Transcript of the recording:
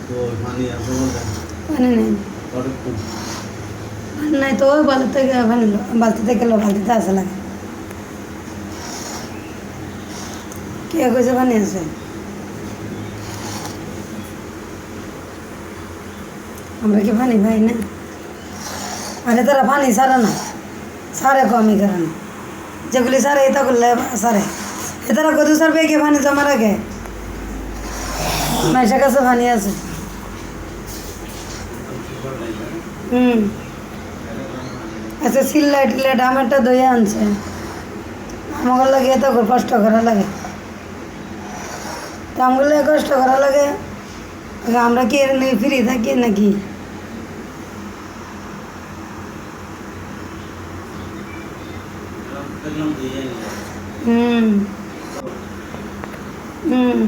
তো পানি আছে বলতে পানি নেই, কতক্ষণ পানি নাই তো ওই বালতি থেকে পানি বালতি থেকে বালতিতে আসা লাগে। কে কইছে পানি আছে? আমরা কি পানি পাই না? আরে তারা পানি ছাড়ে না, সারে কমই করে না, যেগুলি সারে এটা করলে সারে এতারা কত সারবে কে পানি জমা রাখে, মাইসের কাছে পানি আছে। আচ্ছা সিল্লাই টিল্লাই ডামেরটা দইয়া আনছে, আমার লাগে এত কষ্ট করা লাগে, তো আমগুলো কষ্ট করা লাগে, আমরা কি এর নিয়ে ফ্রি থাকি নাকি? দেখলাম দিয়ে হুম হুম